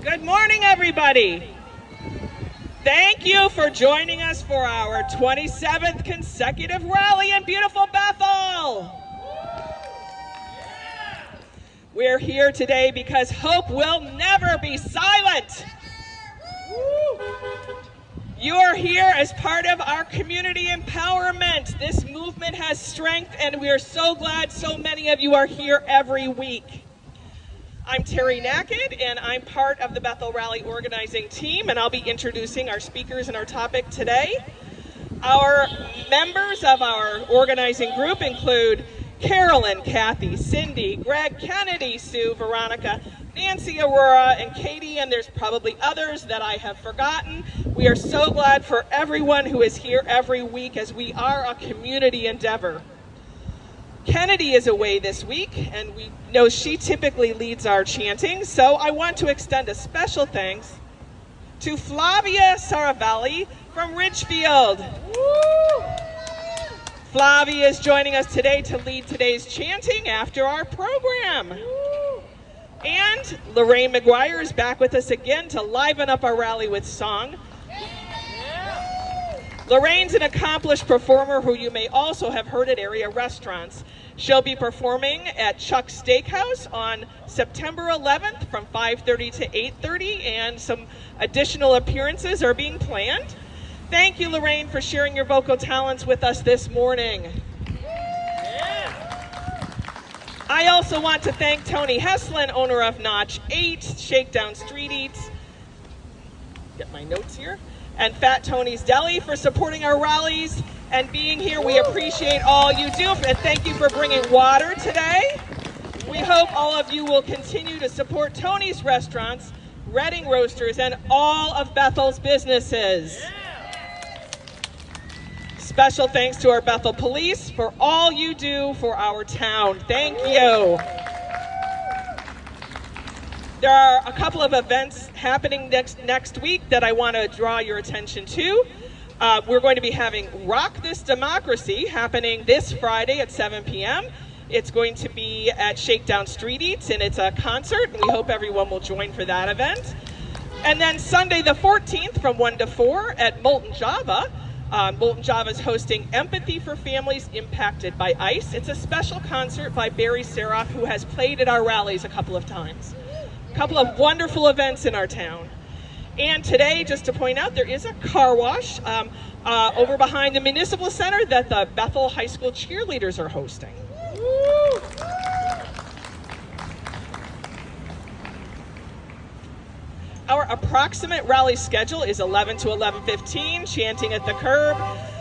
Good morning, everybody. Thank you for joining us for our 27th consecutive rally in beautiful Bethel. We're here today because hope will never be silent. You are here as part of our community empowerment. This movement has strength, and we are so glad so many of you are here every week. I'm Terry Naked, and I'm part of the Bethel Rally organizing team, and I'll be introducing our speakers and our topic today. Our members of our organizing group include Carolyn, Kathy, Cindy, Greg, Kennedy, Sue, Veronica, Nancy, Aurora, and Katie, and there's probably others that I have forgotten. We are so glad for everyone who is here every week, as we are a community endeavor. Kennedy is away this week, and we know she typically leads our chanting, so I want to extend a special thanks to Flavia Saravalli from Ridgefield. Flavia is joining us today to lead today's chanting after our program. And Lorraine McGuire is back with us again to liven up our rally with song. Lorraine's an accomplished performer who you may also have heard at area restaurants. She'll be performing at Chuck's Steakhouse on September 11th from 5:30 to 8:30, and some additional appearances are being planned. Thank you, Lorraine, for sharing your vocal talents with us this morning. I also want to thank Tony Heslin, owner of Notch 8, Shakedown Street Eats, get my notes here, and Fat Tony's Deli for supporting our rallies and being here. We appreciate all you do, and thank you for bringing water today. We hope all of you will continue to support Tony's Restaurants, Redding Roasters, and all of Bethel's businesses. Special thanks to our Bethel Police for all you do for our town. Thank you. There are a couple of events happening next week that I want to draw your attention to. We're going to be having Rock This Democracy happening this Friday at 7 p.m. It's going to be at Shakedown Street Eats, and it's a concert, and we hope everyone will join for that event. And then Sunday the 14th from 1 to 4 at Molten Java. Molten Java is hosting Empathy for Families Impacted by ICE. It's a special concert by Barry Seraf, who has played at our rallies a couple of times. A couple of wonderful events in our town. And today, just to point out, there is a car wash over behind the Municipal Center that the Bethel High School cheerleaders are hosting. Our approximate rally schedule is 11 to 11:15, chanting at the curb.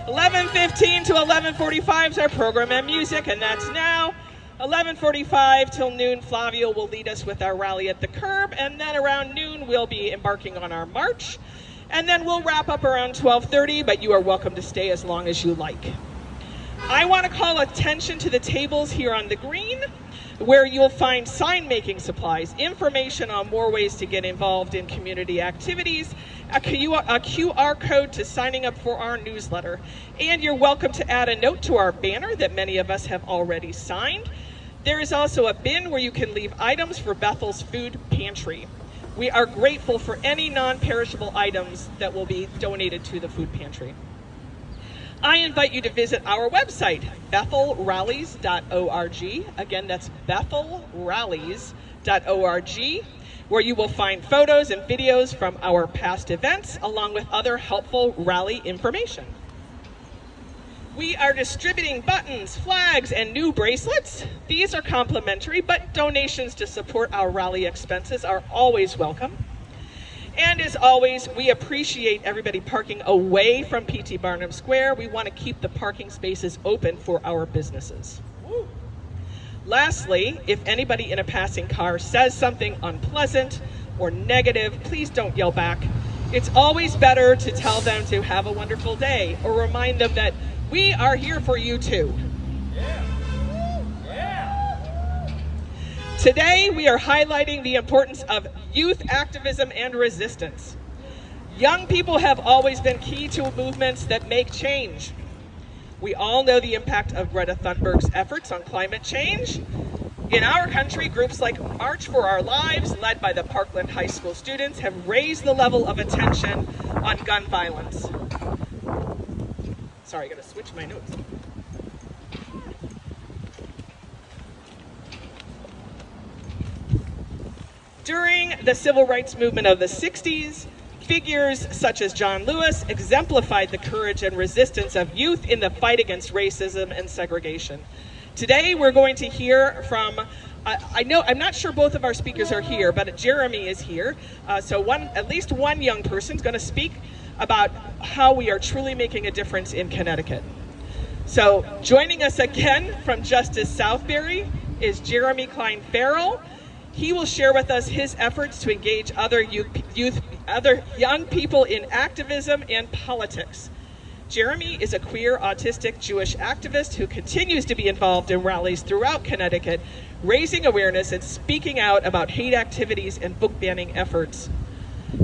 11:15 to 11:45 is our program and music, and that's now. 11:45 till noon, Flavia will lead us with our rally at the curb, and then around noon we'll be embarking on our march, and then we'll wrap up around 12:30, but you are welcome to stay as long as you like. I want to call attention to the tables here on the green, where you'll find sign-making supplies, information on more ways to get involved in community activities, a QR code to signing up for our newsletter, and you're welcome to add a note to our banner that many of us have already signed. There is also a bin where you can leave items for Bethel's food pantry. We are grateful for any non-perishable items that will be donated to the food pantry. I invite you to visit our website, bethelrallies.org. Again, that's bethelrallies.org, where you will find photos and videos from our past events, along with other helpful rally information. We are distributing buttons, flags, and new bracelets. These are complimentary, but donations to support our rally expenses are always welcome. And as always, we appreciate everybody parking away from P.T. Barnum Square. We want to keep the parking spaces open for our businesses. Lastly, if anybody in a passing car says something unpleasant or negative, please don't yell back. It's always better to tell them to have a wonderful day, or remind them that we are here for you too. Today, we are highlighting the importance of youth activism and resistance. Young people have always been key to movements that make change. We all know the impact of Greta Thunberg's efforts on climate change. In our country, groups like March for Our Lives, led by the Parkland High School students, have raised the level of attention on gun violence. Sorry, I gotta switch my notes. During the civil rights movement of the 60s, figures such as John Lewis exemplified the courage and resistance of youth in the fight against racism and segregation. Today, we're going to hear from, I'm not sure both of our speakers are here, but Jeremy is here. So at least one young person is going to speak about how we are truly making a difference in Connecticut. So joining us again from Justice Southbury is Jeremy Klein Farrell. He will share with us his efforts to engage other young people in activism and politics. Jeremy is a queer, autistic, Jewish activist who continues to be involved in rallies throughout Connecticut, raising awareness and speaking out about hate activities and book banning efforts.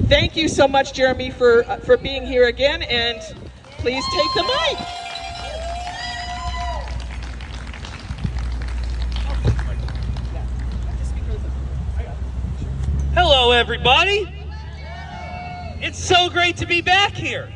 Thank you so much, Jeremy, for being here again, and please take the mic. Hello, everybody. It's so great to be back here.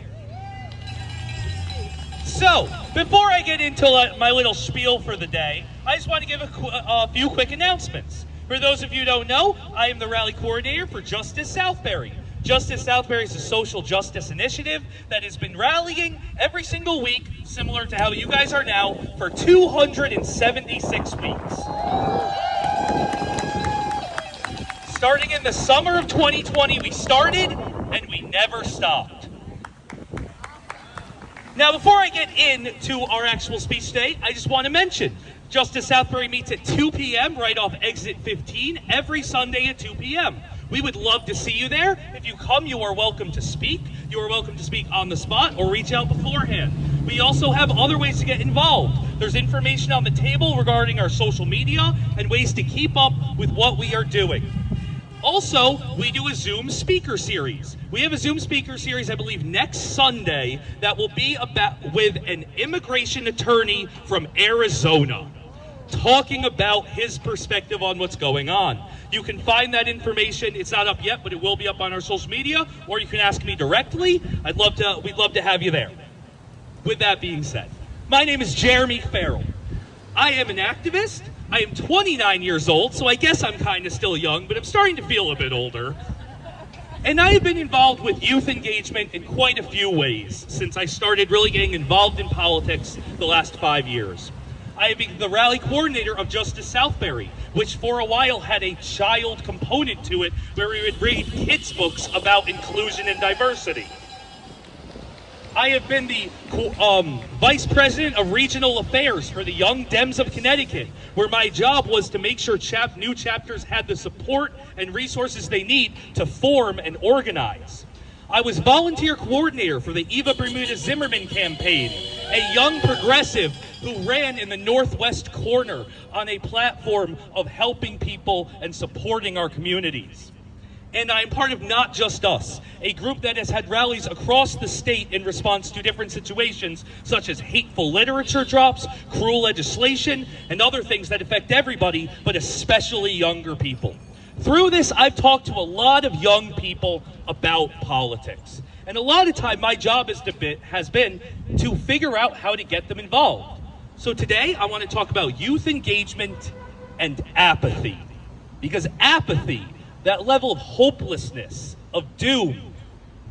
So, before I get into my little spiel for the day, I just want to give a few quick announcements. For those of you who don't know, I am the rally coordinator for Justice Southbury. Justice Southbury is a social justice initiative that has been rallying every single week, similar to how you guys are now, for 276 weeks. Starting in the summer of 2020, we started, and we never stopped. Now, before I get into our actual speech today, I just want to mention, Justice Southbury meets at 2 p.m. right off exit 15 every Sunday at 2 p.m. We would love to see you there. If you come, you are welcome to speak. You are welcome to speak on the spot or reach out beforehand. We also have other ways to get involved. There's information on the table regarding our social media and ways to keep up with what we are doing. Also, we do a Zoom speaker series. We have a Zoom speaker series, I believe, next Sunday that will be with an immigration attorney from Arizona, talking about his perspective on what's going on. You can find that information. It's not up yet, but it will be up on our social media, or you can ask me directly. We'd love to have you there. With that being said, my name is Jeremy Farrell. I am an activist. I am 29 years old, so I guess I'm kind of still young, but I'm starting to feel a bit older. And I have been involved with youth engagement in quite a few ways since I started really getting involved in politics the last 5 years. I have been the rally coordinator of Justice Southbury, which for a while had a child component to it where we would read kids' books about inclusion and diversity. I have been the Vice President of Regional Affairs for the Young Dems of Connecticut, where my job was to make sure new chapters had the support and resources they need to form and organize. I was volunteer coordinator for the Eva Bermuda Zimmerman campaign, a young progressive who ran in the northwest corner on a platform of helping people and supporting our communities. And I'm part of Not Just Us, a group that has had rallies across the state in response to different situations, such as hateful literature drops, cruel legislation, and other things that affect everybody, but especially younger people. Through this, I've talked to a lot of young people about politics. And a lot of time, my job has been to figure out how to get them involved. So today, I want to talk about youth engagement and apathy. Because apathy, that level of hopelessness, of doom,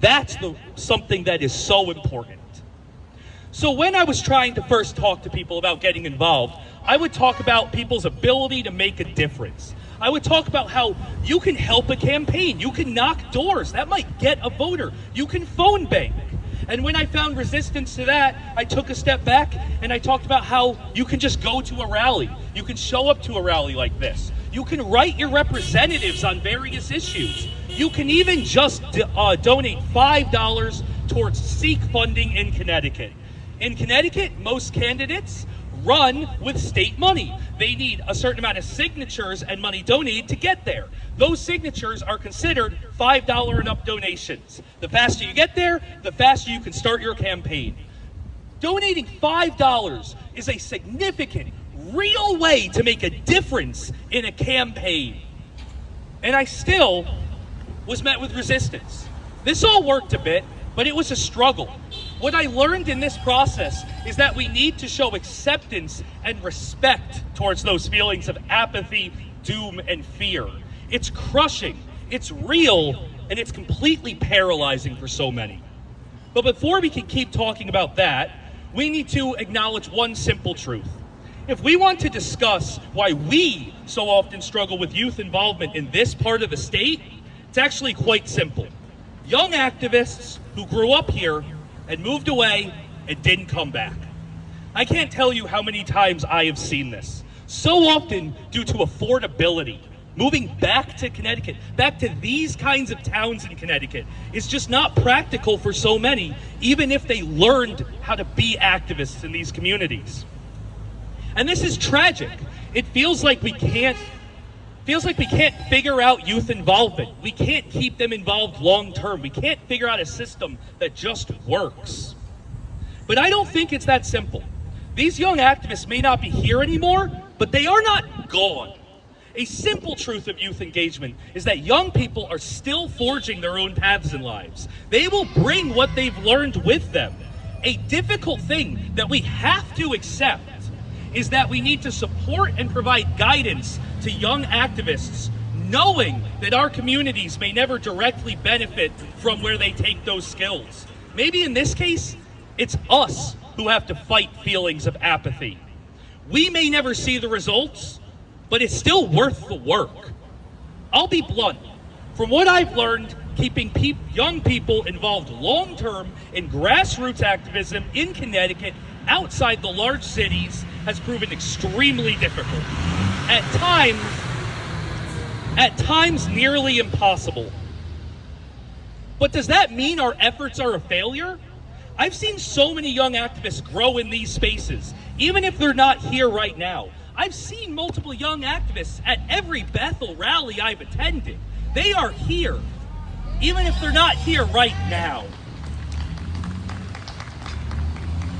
that's something that is so important. So when I was trying to first talk to people about getting involved, I would talk about people's ability to make a difference. I would talk about how you can help a campaign. You can knock doors. That might get a voter. You can phone bank. And when I found resistance to that, I took a step back and I talked about how you can just go to a rally. You can show up to a rally like this. You can write your representatives on various issues. You can even just donate $5 towards Seek funding in Connecticut. In Connecticut, most candidates run with state money. They need a certain amount of signatures and money donated to get there. Those signatures are considered $5 and up donations. The faster you get there, the faster you can start your campaign. Donating $5 is a significant, real way to make a difference in a campaign. And I still was met with resistance. This all worked a bit, but it was a struggle. What I learned in this process is that we need to show acceptance and respect towards those feelings of apathy, doom, and fear. It's crushing, it's real, and it's completely paralyzing for so many. But before we can keep talking about that, we need to acknowledge one simple truth. If we want to discuss why we so often struggle with youth involvement in this part of the state, it's actually quite simple. Young activists who grew up here and moved away and didn't come back. I can't tell you how many times I have seen this. So often due to affordability. Moving back to Connecticut, back to these kinds of towns in Connecticut, is just not practical for so many, even if they learned how to be activists in these communities. And this is tragic. It feels like we can't figure out youth involvement. We can't keep them involved long term. We can't figure out a system that just works. But I don't think it's that simple. These young activists may not be here anymore, but they are not gone. A simple truth of youth engagement is that young people are still forging their own paths in lives. They will bring what they've learned with them. A difficult thing that we have to accept is that we need to support and provide guidance to young activists, knowing that our communities may never directly benefit from where they take those skills. Maybe in this case, it's us who have to fight feelings of apathy. We may never see the results, but it's still worth the work. I'll be blunt. From what I've learned, keeping young people involved long-term in grassroots activism in Connecticut outside the large cities has proven extremely difficult. At times nearly impossible. But does that mean our efforts are a failure? I've seen so many young activists grow in these spaces, even if they're not here right now. I've seen multiple young activists at every Bethel rally I've attended. They are here, even if they're not here right now.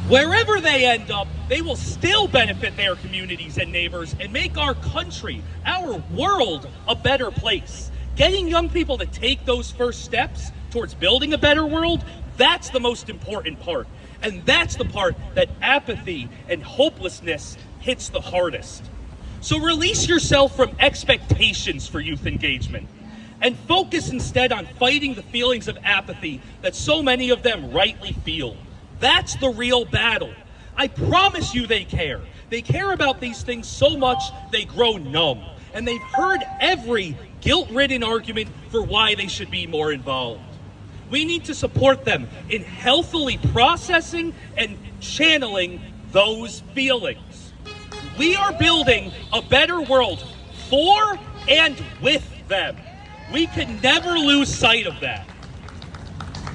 Wherever they end up, they will still benefit their communities and neighbors and make our country, our world, a better place. Getting young people to take those first steps towards building a better world, that's the most important part. And that's the part that apathy and hopelessness hits the hardest. So release yourself from expectations for youth engagement and focus instead on fighting the feelings of apathy that so many of them rightly feel. That's the real battle. I promise you they care. They care about these things so much they grow numb. And they've heard every guilt-ridden argument for why they should be more involved. We need to support them in healthily processing and channeling those feelings. We are building a better world for and with them. We can never lose sight of that.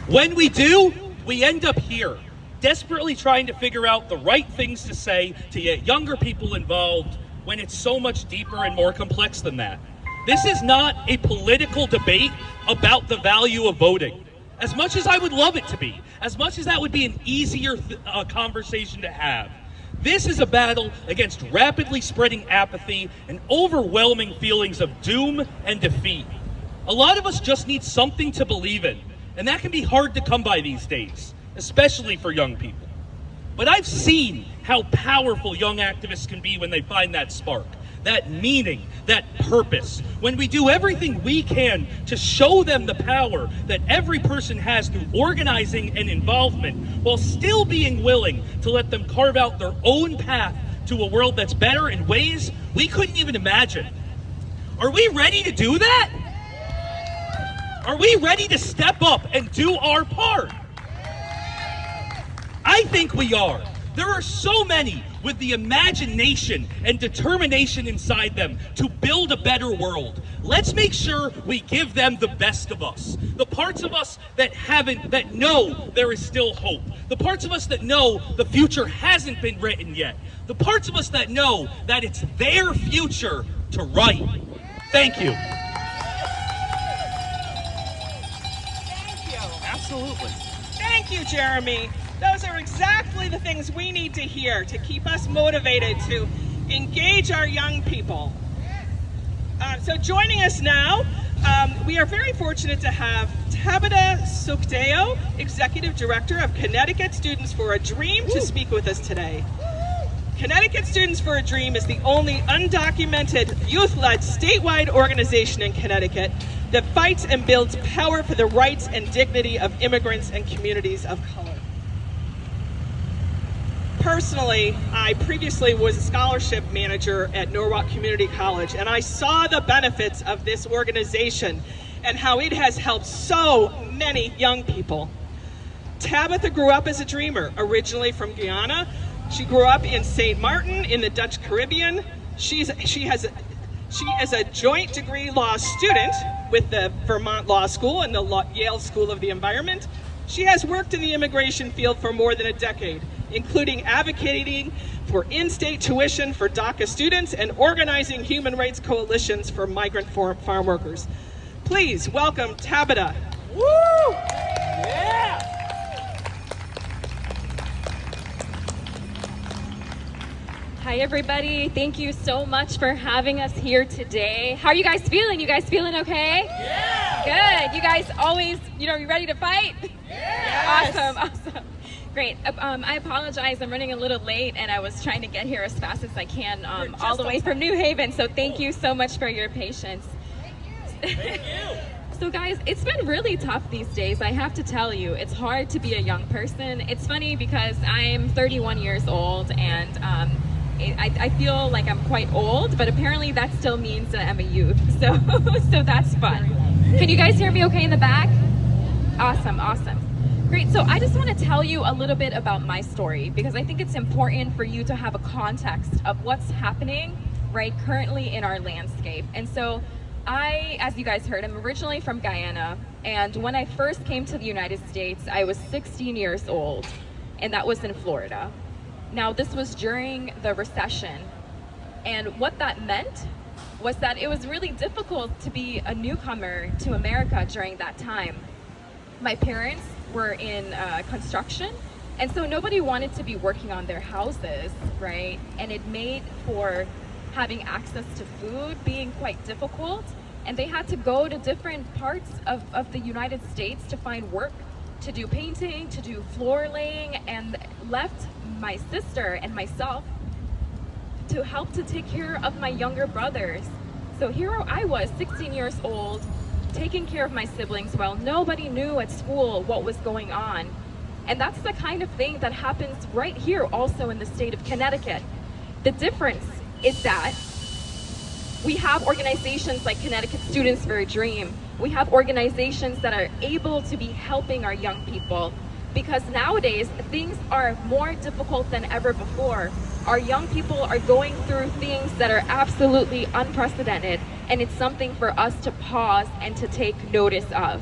When we do, we end up here, desperately trying to figure out the right things to say to get younger people involved when it's so much deeper and more complex than that. This is not a political debate about the value of voting. As much as I would love it to be, as much as that would be an easier conversation to have, this is a battle against rapidly spreading apathy and overwhelming feelings of doom and defeat. A lot of us just need something to believe in, and that can be hard to come by these days, especially for young people. But I've seen how powerful young activists can be when they find that spark, that meaning, that purpose. When we do everything we can to show them the power that every person has through organizing and involvement, while still being willing to let them carve out their own path to a world that's better in ways we couldn't even imagine. Are we ready to do that? Are we ready to step up and do our part? I think we are. There are so many with the imagination and determination inside them to build a better world. Let's make sure we give them the best of us. The parts of us that know there is still hope. The parts of us that know the future hasn't been written yet. The parts of us that know that it's their future to write. Thank you. Thank you. Absolutely. Thank you, Jeremy. Those are exactly the things we need to hear to keep us motivated to Engage our young people. So joining us now, we are very fortunate to have Tabitha Sookdeo, Executive Director of Connecticut Students for a Dream, to speak with us today. Connecticut Students for a Dream is the only undocumented, youth-led statewide organization in Connecticut that fights and builds power for the rights and dignity of immigrants and communities of color. Personally, I previously was a scholarship manager at Norwalk Community College, and I saw the benefits of this organization and how it has helped so many young people. Tabitha grew up as a dreamer, originally from Guyana. She grew up in St. Martin in the Dutch Caribbean. She is a joint degree law student with the Vermont Law School and the Yale School of the Environment. She has worked in the immigration field for more than a decade, including advocating for in-state tuition for DACA students and organizing human rights coalitions for migrant farm workers. Please welcome Tabitha. Woo! Yeah! Hi everybody, thank you so much for having us here today. How are you guys feeling? You guys feeling okay? Yeah! Good. You guys always, you ready to fight? Yes! Awesome. Great. I apologize, I'm running a little late and I was trying to get here as fast as I can all the way from New Haven, so thank you so much for your patience. Thank you! So guys, it's been really tough these days, I have to tell you. It's hard to be a young person. It's funny because I'm 31 years old and I feel like I'm quite old, but apparently that still means that I'm a youth, so that's fun. Can you guys hear me okay in the back? Awesome. Great, so I just want to tell you a little bit about my story because I think it's important for you to have a context of what's happening right currently in our landscape. And so as you guys heard, I'm originally from Guyana, and when I first came to the United States, I was 16 years old, and that was in Florida. Now, this was during the recession, and what that meant was that it was really difficult to be a newcomer to America during that time. My parents were in construction, and so nobody wanted to be working on their houses, right? And it made for having access to food being quite difficult, and they had to go to different parts of the United States to find work, to do painting, to do floor laying, and left my sister and myself to help to take care of my younger brothers. So here I was, 16 years old, taking care of my siblings while nobody knew at school what was going on. And that's the kind of thing that happens right here also in the state of Connecticut. The difference is that we have organizations like Connecticut Students for a Dream. We have organizations that are able to be helping our young people, because nowadays things are more difficult than ever before. Our young people are going through things that are absolutely unprecedented, and it's something for us to pause and to take notice of.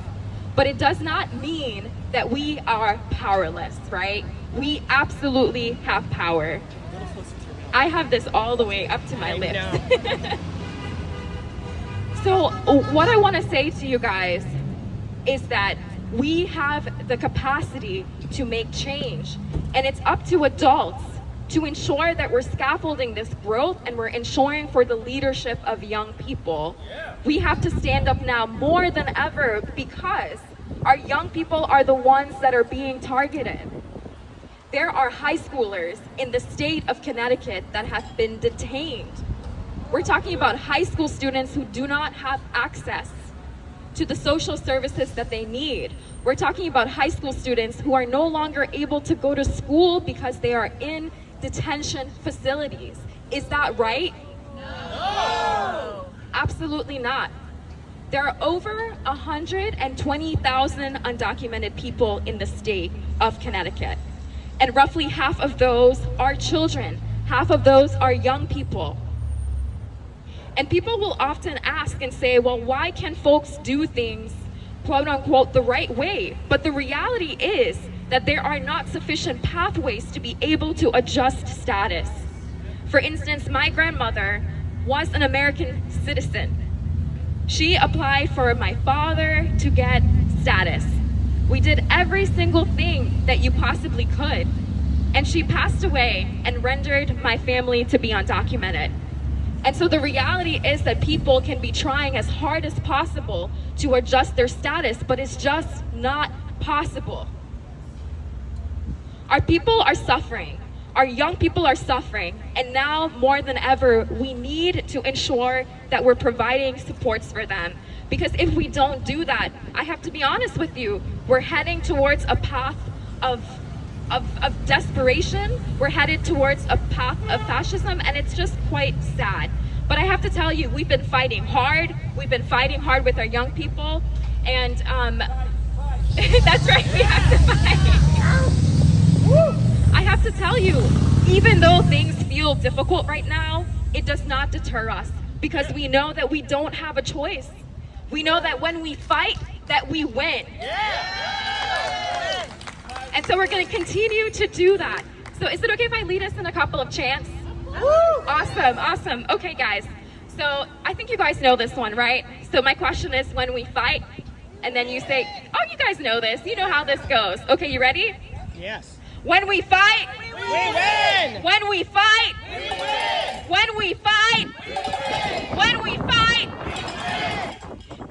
But it does not mean that we are powerless, right? We absolutely have power. I have this all the way up to my lips. So what I want to say to you guys is that we have the capacity to make change, and it's up to adults to ensure that we're scaffolding this growth and we're ensuring for the leadership of young people. We have to stand up now more than ever because our young people are the ones that are being targeted. There are high schoolers in the state of Connecticut that have been detained. We're talking about high school students who do not have access to the social services that they need. We're talking about high school students who are no longer able to go to school because they are in detention facilities. Is that right? No! Absolutely not. There are over 120,000 undocumented people in the state of Connecticut. And roughly half of those are children. Half of those are young people. And people will often ask and say, well, why can folks do things, quote unquote, the right way? But the reality is that there are not sufficient pathways to be able to adjust status. For instance, my grandmother was an American citizen. She applied for my father to get status. We did every single thing that you possibly could. and she passed away and rendered my family to be undocumented. And so the reality is that people can be trying as hard as possible to adjust their status, but it's just not possible. Our people are suffering. Our young people are suffering. And now more than ever, we need to ensure that we're providing supports for them. Because if we don't do that, I have to be honest with you, we're heading towards a path of desperation. We're headed towards a path of fascism, and it's just quite sad. But I have to tell you, we've been fighting hard. We've been fighting hard with our young people, and that's right, we have to fight. I have to tell you, even though things feel difficult right now, it does not deter us, because we know that we don't have a choice. We know that when we fight, that we win. And so we're going to continue to do that. So is it okay if I lead us in a couple of chants? Awesome, awesome. Okay, guys. So I think you guys know this one, right? So my question is, when we fight, and then you say, oh, you guys know this. You know how this goes. Okay, you ready? Yes. When we fight, We win. when we fight, We win. when we fight, when we fight.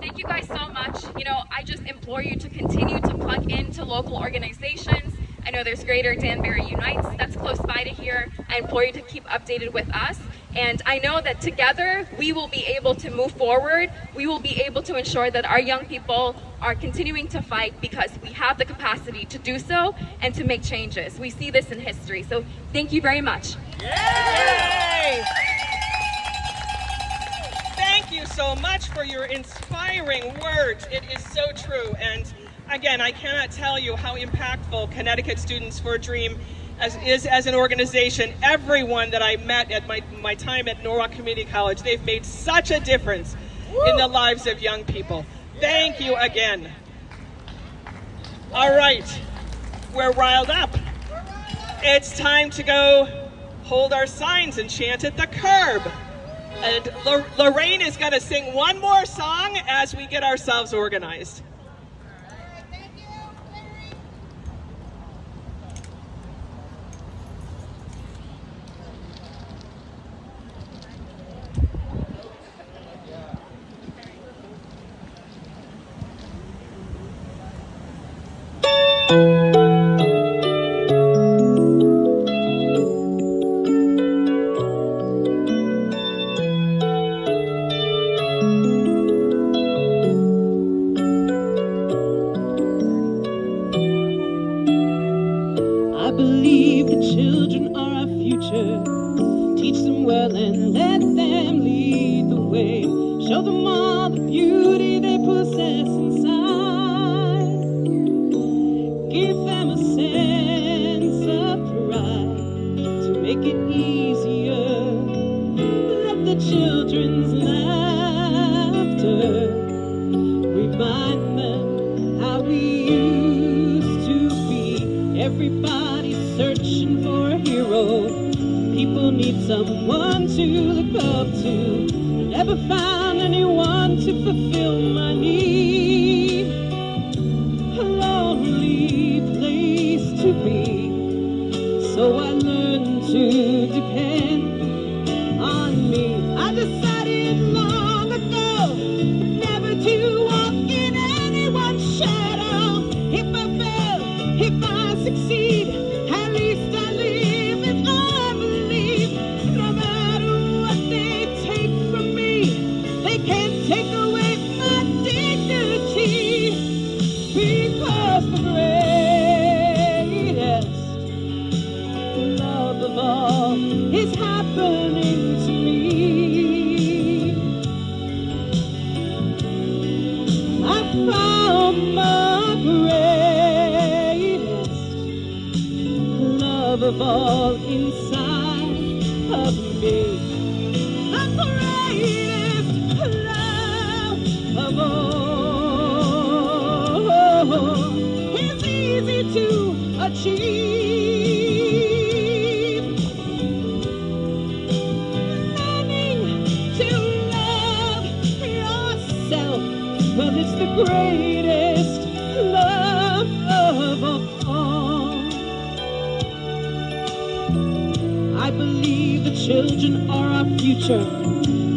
Thank you guys so much. You know, I just implore you to continue to plug into local organizations. I know there's Greater Danbury Unites that's close by to here. I implore you to keep updated with us. And I know that together we will be able to move forward. We will be able to ensure that our young people are continuing to fight because we have the capacity to do so and to make changes. We see this in history. So thank you very much. Yay! Thank you so much for your inspiring words. It is so true. And again, I cannot tell you how impactful Connecticut Students for a Dream is as an organization. Everyone that I met at my time at Norwalk Community College, they've made such a difference in the lives of young people. Thank you again. All right, we're riled up. It's time to go hold our signs and chant at the curb. And Lorraine is going to sing one more song as we get ourselves organized. I believe the children are our future. Teach them well and let them lead the way. Show them all the beauty they possess inside. Give them a sense of pride to make it easier. Let the children's laughter remind them how we used to be. Everybody's searching for a hero. People need someone to look up to. Never found anyone to fulfill my need. A lonely place to be. So I learned to depend on me. I decided long ago never to walk in anyone's shadow. If I fail, if I succeed, at least I live and I believe. No matter what they take from me, they can't take away my dignity. Because the greatest love of all is happening to me. I found my greatest love of all inside of me. The greatest love of all is easy to achieve. Learning to love yourself, well, it's the greatest love of all. future.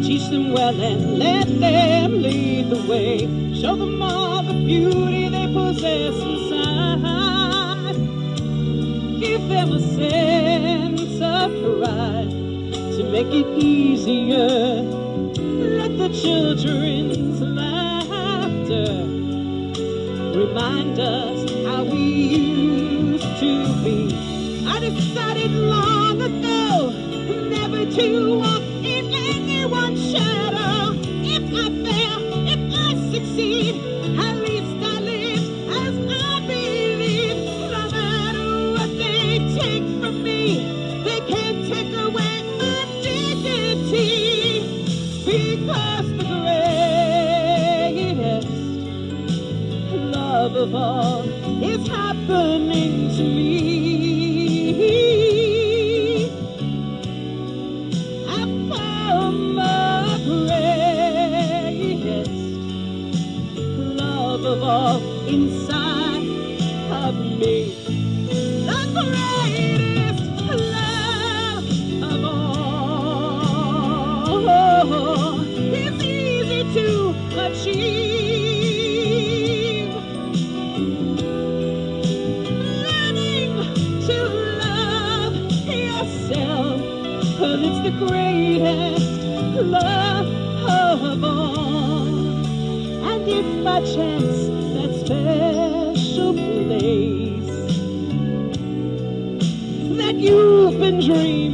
Teach them well and let them lead the way. Show them all the beauty they possess inside. Give them a sense of pride to make it easier. Let the children's laughter remind us how we used to be. I decided long ago never to walk in anyone's shadow. If I fail, if I succeed, at least I live as I believe. No matter what they take from me, they can't take away my dignity. Because the greatest love of all is happening to me. I found the greatest love of all inside of me. The greatest love of all is easy to achieve. Learning to love yourself, 'cause it's the greatest love of all. And if by chance that special place that you've been dreaming